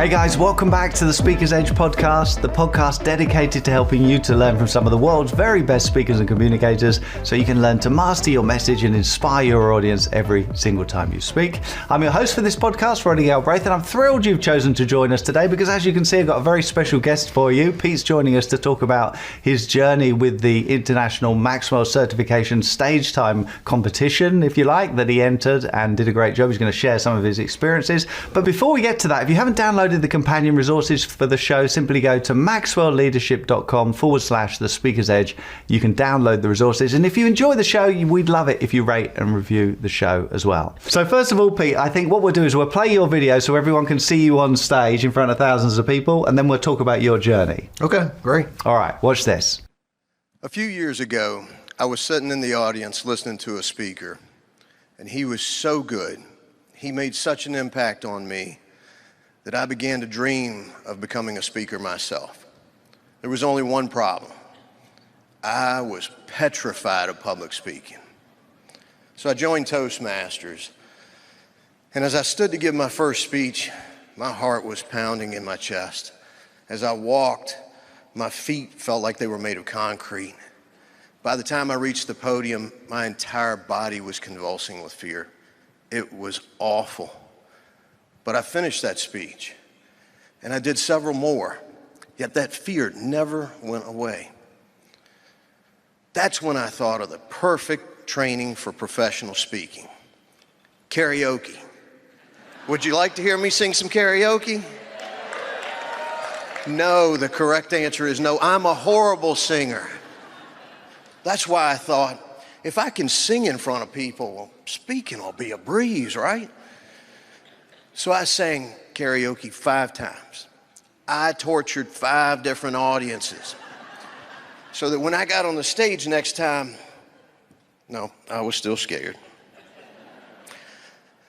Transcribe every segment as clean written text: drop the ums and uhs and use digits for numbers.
Hey guys, welcome back to the Speaker's Edge podcast, the podcast dedicated to helping you to learn from some of the world's very best speakers and communicators so you can learn to master your message and inspire your audience every single time you speak. I'm your host for this podcast, Roddy Galbraith, and I'm thrilled you've chosen to join us today because as you can see, I've got a very special guest for you. Pete's joining us to talk about his journey with the International Maxwell Certification stage time competition, if you like, that he entered and did a great job. He's going to share some of his experiences. But before we get to that, if you haven't downloaded the companion resources for the show, simply go to maxwellleadership.com/the Speaker's Edge. You can download the resources. And if you enjoy the show, we'd love it if you rate and review the show as well. So first of all, Pete, I think what we'll do is we'll play your video so everyone can see you on stage in front of thousands of people, and then we'll talk about your journey. Okay, great. All right, watch this. A few years ago, I was sitting in the audience listening to a speaker, and he was so good. He made such an impact on me that I began to dream of becoming a speaker myself. There was only one problem. I was petrified of public speaking. So I joined Toastmasters, and as I stood to give my first speech, my heart was pounding in my chest. As I walked, my feet felt like they were made of concrete. By the time I reached the podium, my entire body was convulsing with fear. It was awful. But I finished that speech, and I did several more, yet that fear never went away. That's when I thought of the perfect training for professional speaking: karaoke. Would you like to hear me sing some karaoke? No, the correct answer is no. I'm a horrible singer. That's why I thought, if I can sing in front of people, well, speaking will be a breeze, right? So I sang karaoke 5 times. I tortured 5 different audiences so that when I got on the stage next time, no, I was still scared.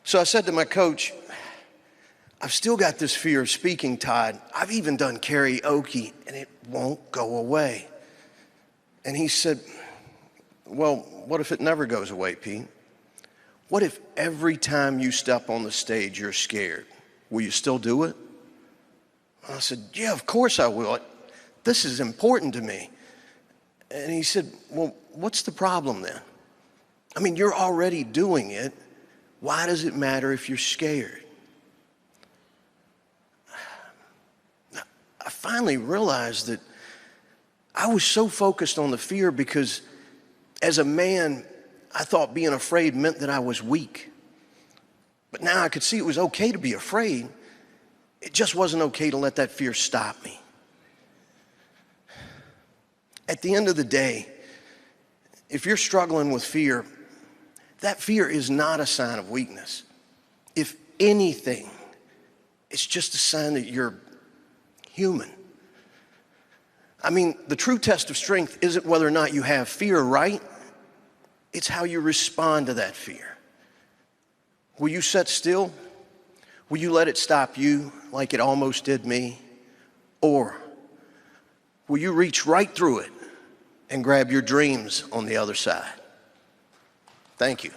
So I said to my coach, I've still got this fear of speaking, Todd. I've even done karaoke and it won't go away. And he said, well, what if it never goes away, Pete? What if every time you step on the stage, you're scared? Will you still do it? I said, yeah, of course I will. This is important to me. And he said, well, what's the problem then? I mean, you're already doing it. Why does it matter if you're scared? I finally realized that I was so focused on the fear because as a man, I thought being afraid meant that I was weak. But now I could see it was okay to be afraid. It just wasn't okay to let that fear stop me. At the end of the day, if you're struggling with fear, that fear is not a sign of weakness. If anything, it's just a sign that you're human. I mean, the true test of strength isn't whether or not you have fear, right? It's how you respond to that fear. Will you sit still? Will you let it stop you like it almost did me? Or will you reach right through it and grab your dreams on the other side? Thank you.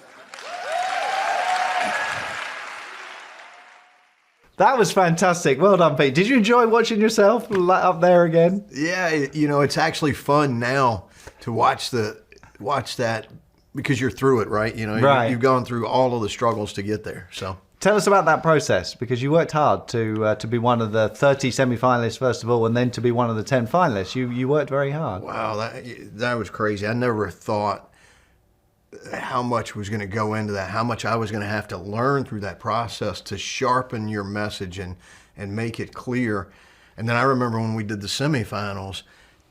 That was fantastic. Well done, Pete. Did you enjoy watching yourself up there again? Yeah, you know, it's actually fun now to watch that because you're through it, right? You know, right. You've gone through all of the struggles to get there. So tell us about that process, because you worked hard to be one of the 30 semi-finalists first of all, and then to be one of the 10 finalists. You worked very hard. Wow, that was crazy. I never thought how much was going to go into that, how much I was going to have to learn through that process to sharpen your message and make it clear. And then I remember when we did the semifinals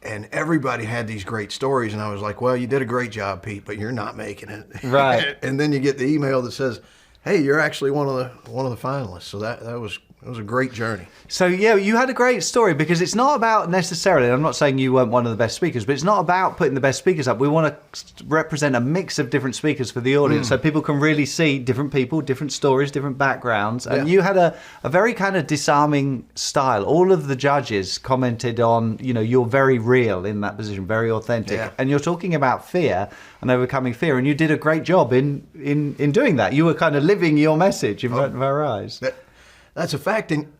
and everybody had these great stories and I was like, well, you did a great job, Pete, but you're not making it. Right. And then you get the email that says, hey, you're actually one of the finalists. So that was a great journey. So yeah, you had a great story, because it's not about necessarily, I'm not saying you weren't one of the best speakers, but it's not about putting the best speakers up. We want to represent a mix of different speakers for the audience so people can really see different people, different stories, different backgrounds. And you had a very kind of disarming style. All of the judges commented on, you know, you're very real in that position, very authentic. Yeah. And you're talking about fear and overcoming fear, and you did a great job in doing that. You were kind of living your message in front of our eyes. That's a fact. And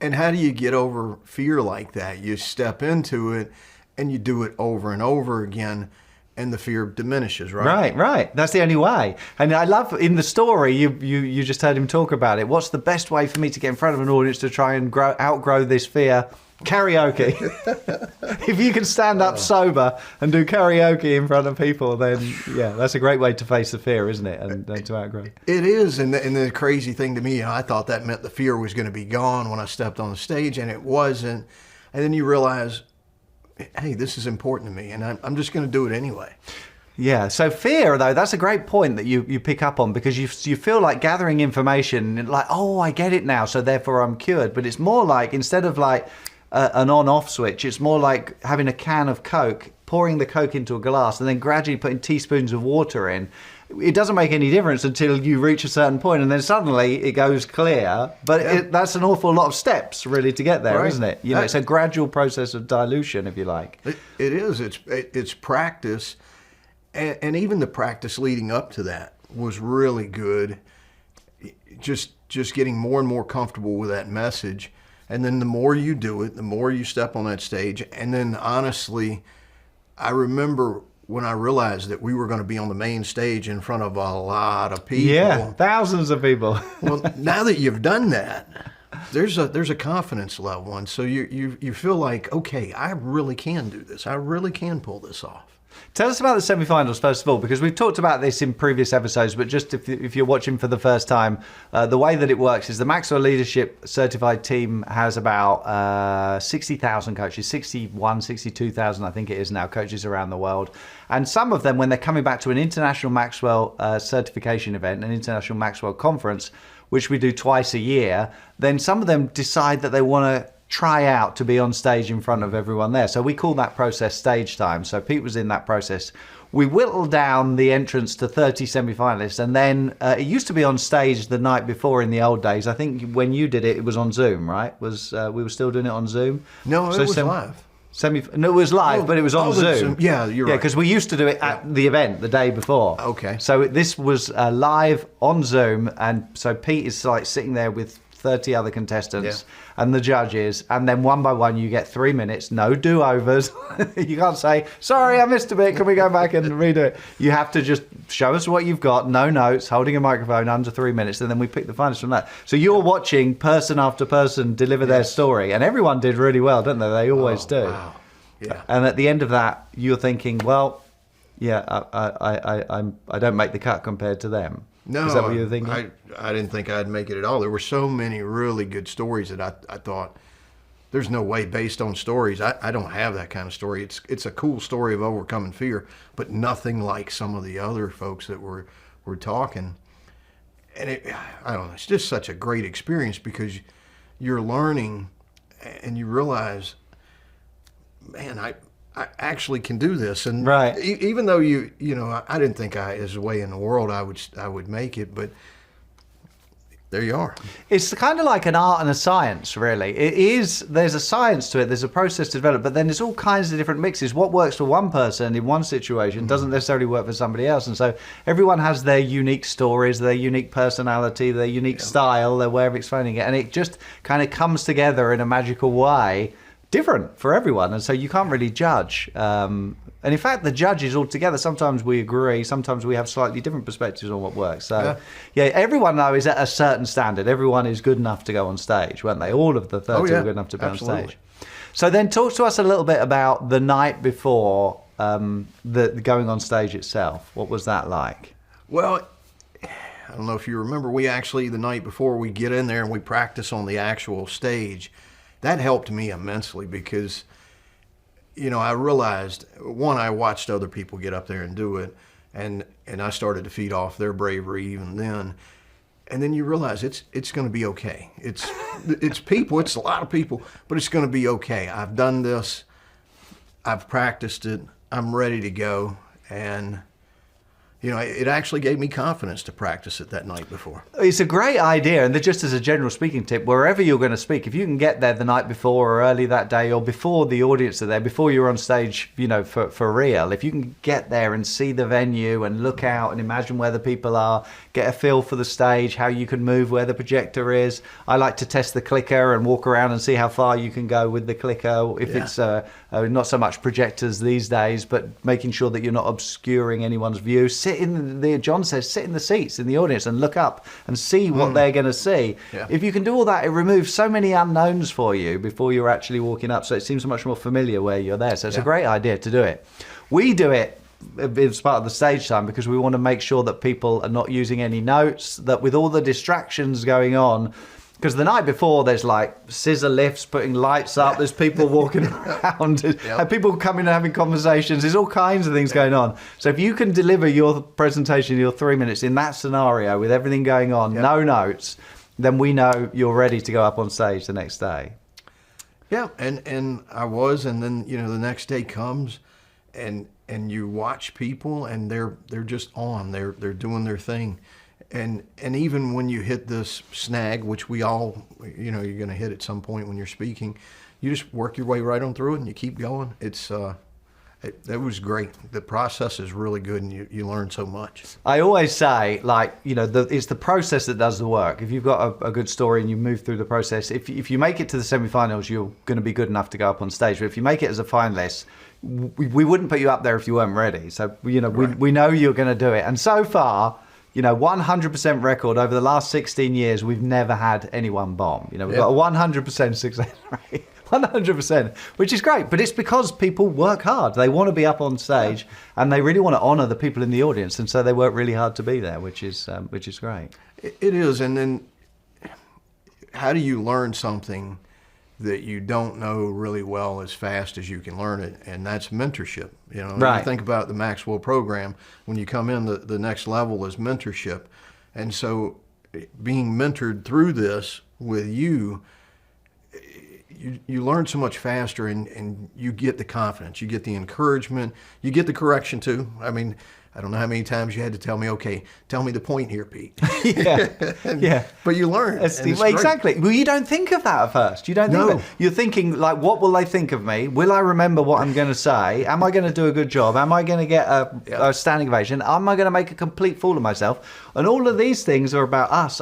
And how do you get over fear like that? You step into it and you do it over and over again, and the fear diminishes, right? Right. That's the only way. And I love in the story, you just heard him talk about it. What's the best way for me to get in front of an audience to try and outgrow this fear? Karaoke. If you can stand up sober and do karaoke in front of people, then yeah, that's a great way to face the fear, isn't it? And to outgrow. It is, and the crazy thing to me, I thought that meant the fear was going to be gone when I stepped on the stage, and it wasn't. And then you realize, hey, this is important to me, and I'm just going to do it anyway. Yeah, so fear, though, that's a great point that you pick up on, because you feel like gathering information, like, oh, I get it now, so therefore I'm cured. But it's more like, instead of like an on-off switch, it's more like having a can of Coke, pouring the Coke into a glass, and then gradually putting teaspoons of water in. It doesn't make any difference until you reach a certain point, and then suddenly it goes clear. But that's an awful lot of steps, really, to get there, Right. isn't it? You know, it's a gradual process of dilution, if you like. It is. It's practice, and even the practice leading up to that was really good. Just getting more and more comfortable with that message, and then the more you do it, the more you step on that stage. And then, honestly, I remember when I realized that we were going to be on the main stage in front of a lot of people. Yeah, thousands of people. Well, now that you've done that, there's a confidence level, and so you feel like, okay, I really can do this. I really can pull this off. Tell us about the semi-finals, first of all, because we've talked about this in previous episodes, but just if you're watching for the first time, the way that it works is the Maxwell Leadership Certified team has about 60,000 coaches, 62,000, I think it is now, coaches around the world. And some of them, when they're coming back to an International Maxwell Certification event, an International Maxwell Conference, which we do twice a year, then some of them decide that they want to try out to be on stage in front of everyone there. So we call that process stage time. So Pete was in that process. We whittled down the entrance to 30 semi-finalists, and then it used to be on stage the night before in the old days. I think when you did it, it was on Zoom, right? We were still doing it on Zoom? No, it was live. No, it was live, but it was on Zoom. Yeah, you're right. Yeah, because we used to do it at the event the day before. Okay. So this was live on Zoom, and so Pete is like sitting there with 30 other contestants and the judges, and then one by one you get 3 minutes, no do-overs. You can't say, sorry, I missed a bit, can we go back and redo it? You have to just show us what you've got, no notes, holding a microphone, under 3 minutes, and then we pick the finalists from that. So you're watching person after person deliver their story, and everyone did really well, don't they? They always do. Wow. Yeah. And at the end of that, you're thinking, well, yeah, I don't make the cut compared to them. No, is that what you were thinking? I didn't think I'd make it at all. There were so many really good stories that I thought, there's no way, based on stories. I don't have that kind of story. It's a cool story of overcoming fear, but nothing like some of the other folks that were talking. And I don't know, it's just such a great experience, because you're learning and you realize, man, I actually can do this. And right. Even though you know, I didn't think there's a way in the world I would make it, but there you are. It's kind of like an art and a science, really. It is. There's a science to it. There's a process to develop, but then there's all kinds of different mixes. What works for one person in one situation doesn't necessarily work for somebody else, and so everyone has their unique stories, their unique personality, their unique style, their way of explaining it, and it just kind of comes together in a magical way, different for everyone, and so you can't really judge. And in fact, the judges altogether, sometimes we agree, sometimes we have slightly different perspectives on what works. So, yeah, everyone, though, is at a certain standard. Everyone is good enough to go on stage, weren't they? All of the 30 were good enough to be on stage. So then talk to us a little bit about the night before the going on stage itself. What was that like? Well, I don't know if you remember, we actually, the night before, we get in there and we practice on the actual stage. That helped me immensely, because you know, I realized, one, I watched other people get up there and do it, and I started to feed off their bravery even then. And then you realize it's going to be okay. It's people, it's a lot of people, but it's going to be okay. I've done this, I've practiced it, I'm ready to go, and it actually gave me confidence to practice it that night before. It's a great idea, and just as a general speaking tip, wherever you're going to speak, if you can get there the night before or early that day or before the audience are there, before you're on stage, for real, if you can get there and see the venue and look out and imagine where the people are, get a feel for the stage, how you can move where the projector is. I like to test the clicker and walk around and see how far you can go with the clicker. If it's not so much projectors these days, but making sure that you're not obscuring anyone's view. John says, sit in the seats in the audience and look up and see what they're going to see. Yeah. If you can do all that, it removes so many unknowns for you before you're actually walking up. So it seems much more familiar where you're there. So it's a great idea to do it. We do it as part of the stage time because we want to make sure that people are not using any notes, that with all the distractions going on, because the night before there's like scissor lifts, putting lights up, there's people walking around, and people coming and having conversations, there's all kinds of things going on. So if you can deliver your presentation, your 3 minutes in that scenario with everything going on, no notes, then we know you're ready to go up on stage the next day. Yeah, and I was, and then the next day comes, and you watch people, and they're just on, they're doing their thing. And even when you hit this snag, which we all, you're going to hit at some point when you're speaking, you just work your way right on through it and you keep going. That was great. The process is really good, and you learn so much. I always say, it's the process that does the work. If you've got a good story and you move through the process, if you make it to the semi-finals, you're going to be good enough to go up on stage. But if you make it as a finalist, we wouldn't put you up there if you weren't ready. So, we know you're going to do it. And so far, 100% record over the last 16 years, we've never had anyone bomb. We've got a 100% success rate, 100%, which is great. But it's because people work hard. They want to be up on stage, and they really want to honor the people in the audience, and so they work really hard to be there, which is great. It is, and then how do you learn something that you don't know really well as fast as you can learn it? And that's mentorship. Right. You think about the Maxwell program, when you come in, the next level is mentorship. And so being mentored through this with you learn so much faster, and you get the confidence, you get the encouragement, you get the correction too. I mean, I don't know how many times you had to tell me, okay, tell me the point here, Pete. Yeah. But you learn. Exactly. Well, you don't think of that at first. You don't think of it. You're thinking, what will they think of me? Will I remember what I'm going to say? Am I going to do a good job? Am I going to get a standing ovation? Am I going to make a complete fool of myself? And all of these things are about us.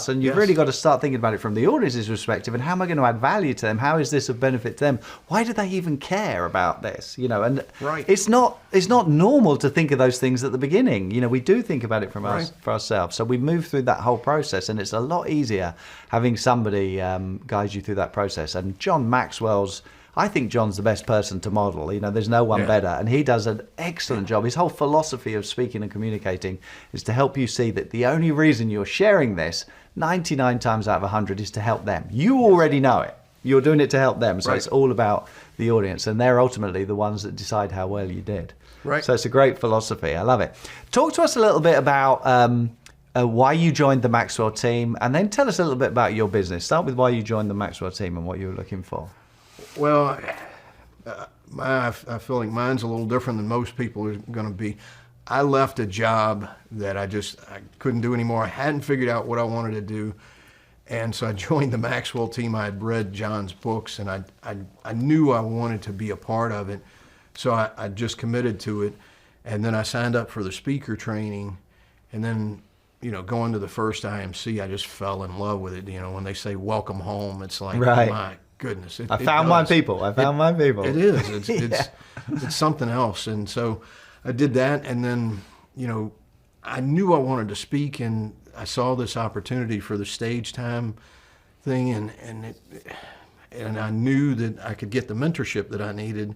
And you've really got to start thinking about it from the audience's perspective. And how am I going to add value to them? How is this of benefit to them? Why do they even care about this? And it's not normal to think of those things at the beginning. We do think about it for ourselves. So we move through that whole process, and it's a lot easier having somebody guide you through that process. And I think John's the best person to model. There's no one better, and he does an excellent job. His whole philosophy of speaking and communicating is to help you see that the only reason you're sharing this 99 times out of 100 is to help them. You already know it. You're doing it to help them. So it's all about the audience, and they're ultimately the ones that decide how well you did. Right. So it's a great philosophy. I love it. Talk to us a little bit about why you joined the Maxwell team, and then tell us a little bit about your business. Start with why you joined the Maxwell team and what you were looking for. Well, I feel like mine's a little different than most people are going to be. I left a job that I couldn't do anymore. I hadn't figured out what I wanted to do. And so I joined the Maxwell team. I had read John's books, and I knew I wanted to be a part of it. So I just committed to it. And then I signed up for the speaker training. And then, going to the first IMC, I just fell in love with it. When they say welcome home, it's like, my goodness. I found my people. It is. It's something else. And so I did that. And then, I knew I wanted to speak, and I saw this opportunity for the stage time thing, and I knew that I could get the mentorship that I needed.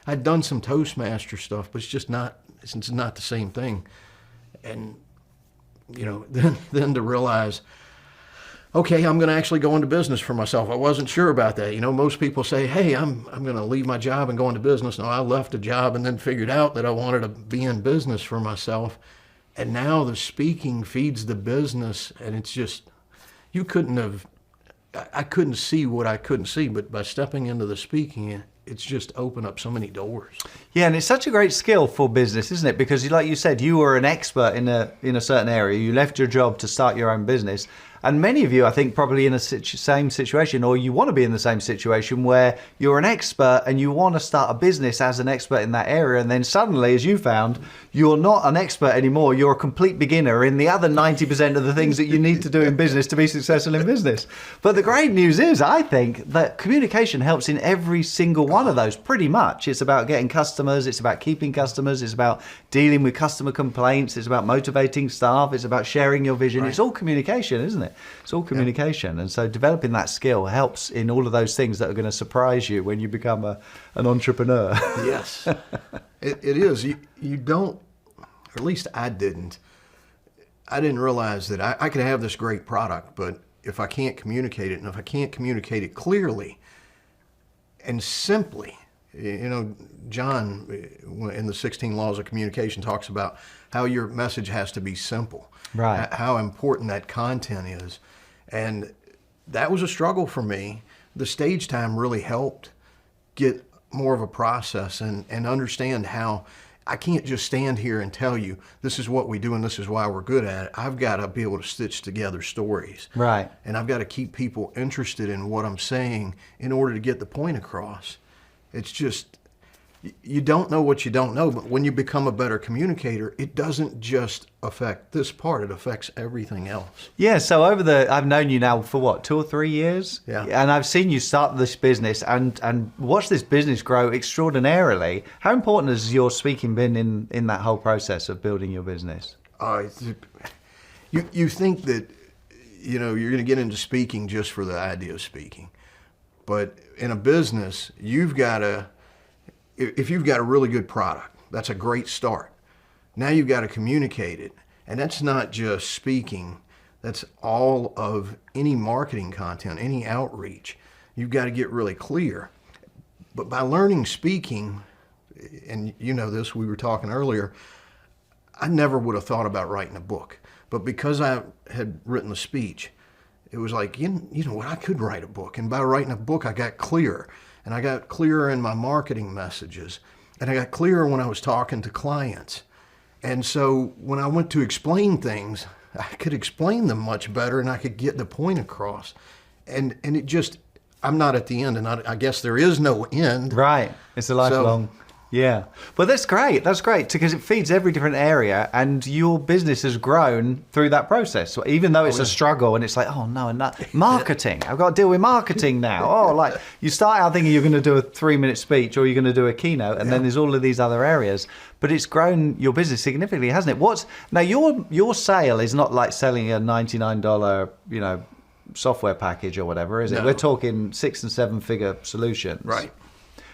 I'd done some Toastmaster stuff, but it's not the same thing. And then to realize, okay, I'm going to actually go into business for myself. I wasn't sure about that. Most people say, hey, I'm going to leave my job and go into business. No, I left a job and then figured out that I wanted to be in business for myself. And now the speaking feeds the business, and it's just, I couldn't see what I couldn't see, but by stepping into the speaking, it's just opened up so many doors. Yeah, and it's such a great skill for business, isn't it? Because like you said, you were an expert in a certain area. You left your job to start your own business. And many of you, I think, probably in a same situation, or you want to be in the same situation where you're an expert and you want to start a business as an expert in that area. And then suddenly, as you found, you're not an expert anymore. You're a complete beginner in the other 90% of the things that you need to do in business to be successful in business. But the great news is, I think, that communication helps in every single one of those, pretty much. It's about getting customers. It's about keeping customers. It's about dealing with customer complaints. It's about motivating staff. It's about sharing your vision. Right. It's all communication, isn't it? It's all communication. And so developing that skill helps in all of those things that are going to surprise you when you become an entrepreneur. Yes, it is. You don't, or at least I didn't realize that I could have this great product, but if I can't communicate it, and if I can't communicate it clearly and simply, John in the 16 Laws of Communication talks about how your message has to be simple. Right. How important that content is. And that was a struggle for me. The stage time really helped get more of a process and understand how I can't just stand here and tell you this is what we do and this is why we're good at it. I've got to be able to stitch together stories. Right. And I've got to keep people interested in what I'm saying in order to get the point across. It's just, you don't know what you don't know, but when you become a better communicator, it doesn't just affect this part, it affects everything else. Yeah, so I've known you now for what, 2 or 3 years? Yeah. And I've seen you start this business and watch this business grow extraordinarily. How important has your speaking been in that whole process of building your business? You think that, you're going to get into speaking just for the idea of speaking. But in a business, if you've got a really good product, that's a great start. Now you've got to communicate it. And that's not just speaking, that's all of any marketing content, any outreach. You've got to get really clear. But by learning speaking, and you know this, we were talking earlier, I never would have thought about writing a book. But because I had written the speech, it was like, you know what, I could write a book. And by writing a book, I got clearer. And I got clearer in my marketing messages. And I got clearer when I was talking to clients. And so when I went to explain things, I could explain them much better and I could get the point across. And it just, I'm not at the end, and I guess there is no end. Right. It's a lifelong. Yeah. But that's great. That's great because it feeds every different area and your business has grown through that process. So even though it's a struggle and it's like, oh no, and that marketing, I've got to deal with marketing now. Oh, like you start out thinking you're going to do a 3-minute speech or you're going to do a keynote and then there's all of these other areas, but it's grown your business significantly, hasn't it? Now your sale is not like selling a $99, software package or whatever, is it? No. We're talking 6- and 7-figure solutions. Right.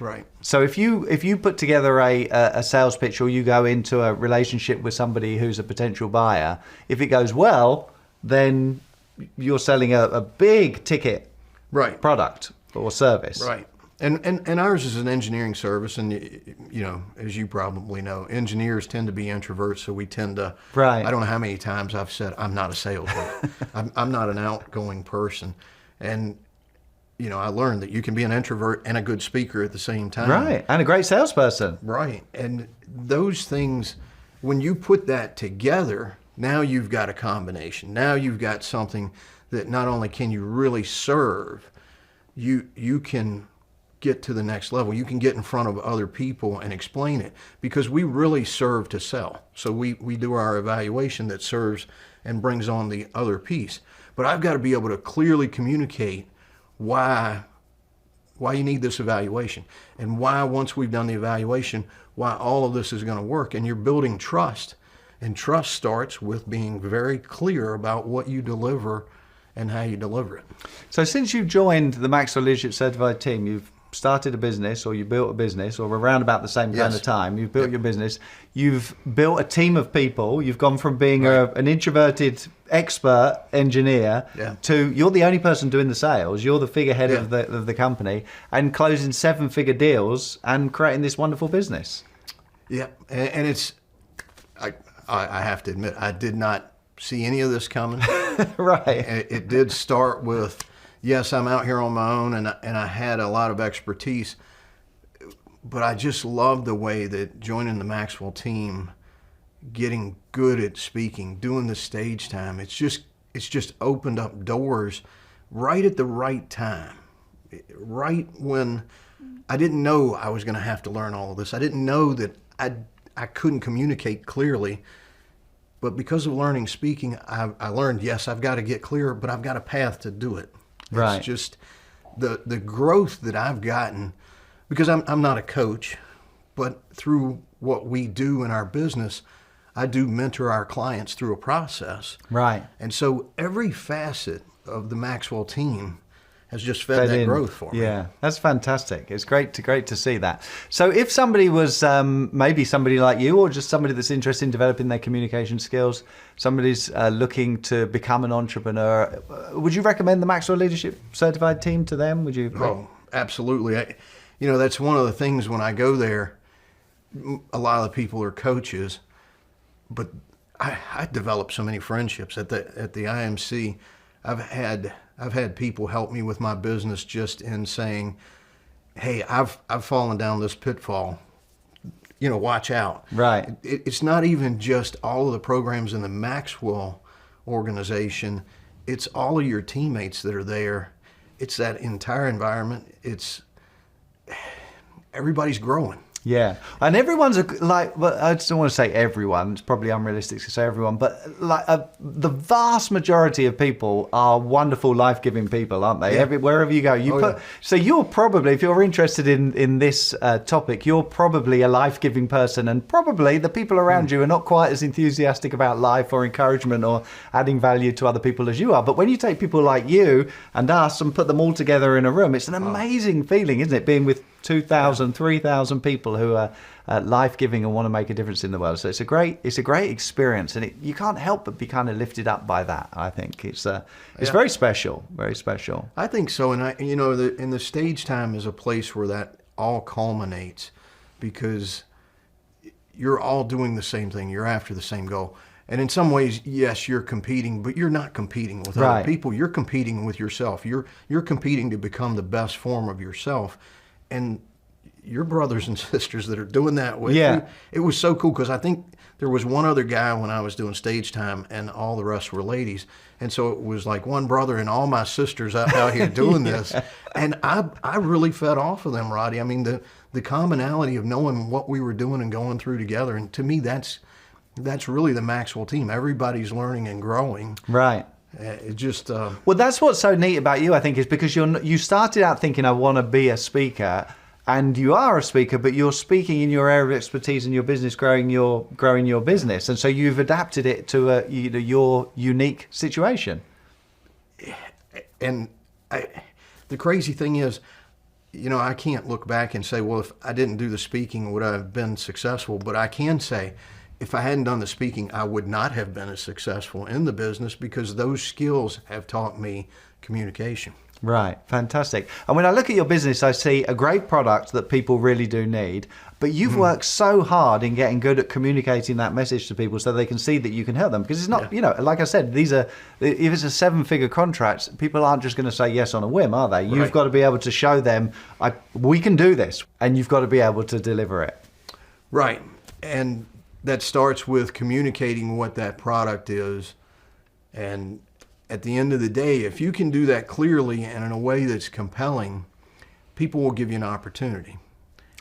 Right. So if you put together a sales pitch or you go into a relationship with somebody who's a potential buyer, if it goes well, then you're selling a big ticket product or service. Right. And ours is an engineering service, and as you probably know, engineers tend to be introverts, so we tend to. Right. I don't know how many times I've said I'm not a salesman. I'm not an outgoing person, and I learned that you can be an introvert and a good speaker at the same time. Right, and a great salesperson. Right, and those things, when you put that together, now you've got a combination. Now you've got something that not only can you really serve, you can get to the next level. You can get in front of other people and explain it, because we really serve to sell. So we do our evaluation that serves and brings on the other piece. But I've got to be able to clearly communicate why you need this evaluation, and why, once we've done the evaluation, why all of this is going to work. And you're building trust, and trust starts with being very clear about what you deliver and how you deliver it. So since you joined the Maxwell Leadership Certified team, you've started a business, or you built a business, or around about the same kind of time, you've built your business, you've built a team of people, you've gone from being an introverted expert engineer to you're the only person doing the sales, you're the figurehead of the company, and closing 7-figure deals and creating this wonderful business. Yeah, and it's, I have to admit, I did not see any of this coming. Right. It did start with, yes, I'm out here on my own, and I had a lot of expertise, but I just love the way that joining the Maxwell team, getting good at speaking, doing the stage time, it's just opened up doors right at the right time, right when I didn't know I was going to have to learn all of this. I didn't know that I couldn't communicate clearly, but because of learning speaking, I learned, yes, I've got to get clearer, but I've got a path to do it. Right. It's just the growth that I've gotten, because I'm not a coach, but through what we do in our business, I do mentor our clients through a process. Right. And so every facet of the Maxwell team has just fed that growth for me. Yeah, that's fantastic. It's great to see that. So if somebody was maybe somebody like you, or just somebody that's interested in developing their communication skills, somebody's looking to become an entrepreneur, would you recommend the Maxwell Leadership Certified team to them? Would you? Oh, absolutely. That's one of the things when I go there, a lot of the people are coaches, but I developed so many friendships at the IMC. I've had people help me with my business just in saying, hey, I've fallen down this pitfall, watch out. Right. It's not even just all of the programs in the Maxwell organization. It's all of your teammates that are there. It's that entire environment. Everybody's growing. Yeah, and everyone's well, I just don't want to say everyone. It's probably unrealistic to say everyone, but the vast majority of people are wonderful, life-giving people, aren't they? Yeah. Wherever you go, So you're probably, if you're interested in this topic, you're probably a life-giving person, and probably the people around you are not quite as enthusiastic about life or encouragement or adding value to other people as you are. But when you take people like you and us and put them all together in a room, it's an amazing feeling, isn't it? Being with 2,000, 3,000 people who are life-giving and want to make a difference in the world. So it's a great experience, and you can't help but be kind of lifted up by that. I think it's very special, very special. I think so, and the stage time is a place where that all culminates, because you're all doing the same thing. You're after the same goal. And in some ways, yes, you're competing, but you're not competing with other people. You're competing with yourself. You're competing to become the best form of yourself. And your brothers and sisters that are doing that with you, it was so cool, because I think there was one other guy when I was doing stage time, and all the rest were ladies. And so it was like one brother and all my sisters out here doing this. And I really fed off of them, Roddy. I mean, the commonality of knowing what we were doing and going through together. And to me, that's really the Maxwell team. Everybody's learning and growing. Right. It just well, that's what's so neat about you, I think, is because you started out thinking, I want to be a speaker, and you are a speaker, but you're speaking in your area of expertise in your business, growing your business, and so you've adapted it to your unique situation. And the crazy thing is, I can't look back and say, well, if I didn't do the speaking, would I have been successful? But I can say, if I hadn't done the speaking, I would not have been as successful in the business, because those skills have taught me communication. Right, fantastic. And when I look at your business, I see a great product that people really do need, but you've worked so hard in getting good at communicating that message to people so they can see that you we can help them. Because it's not, like I said, if it's a 7-figure contract, people aren't just going to say yes on a whim, are they? You've got to be able to show them, we can do this, and you've got to be able to deliver it. Right, and that starts with communicating what that product is. And at the end of the day, if you can do that clearly and in a way that's compelling, people will give you an opportunity.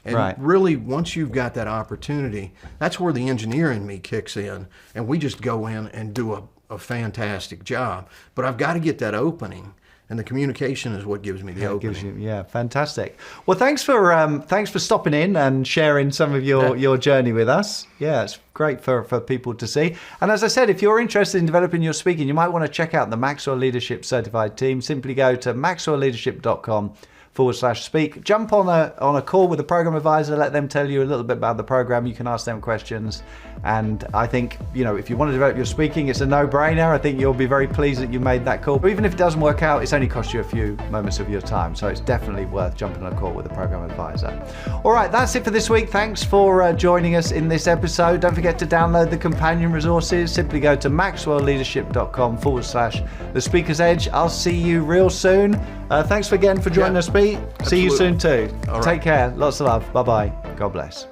And really, once you've got that opportunity, that's where the engineer in me kicks in, and we just go in and do a fantastic job. But I've got to get that opening. And the communication is what gives me the opening. Fantastic. Well, thanks for stopping in and sharing some of your journey with us. Yeah, it's great for people to see. And as I said, if you're interested in developing your speaking, you might want to check out the Maxwell Leadership Certified team. Simply go to maxwellleadership.com/speak. Jump on a call with a program advisor. Let them tell you a little bit about the program. You can ask them questions. And I think, if you want to develop your speaking, it's a no-brainer. I think you'll be very pleased that you made that call. But even if it doesn't work out, it's only cost you a few moments of your time. So it's definitely worth jumping on a call with a program advisor. All right, that's it for this week. Thanks for joining us in this episode. Don't forget to download the companion resources. Simply go to maxwellleadership.com/The Speaker's Edge. I'll see you real soon. Thanks again for joining Yeah, us, Pete. See you soon absolutely. too. All right. Take care. Lots of love. Bye-bye. God bless.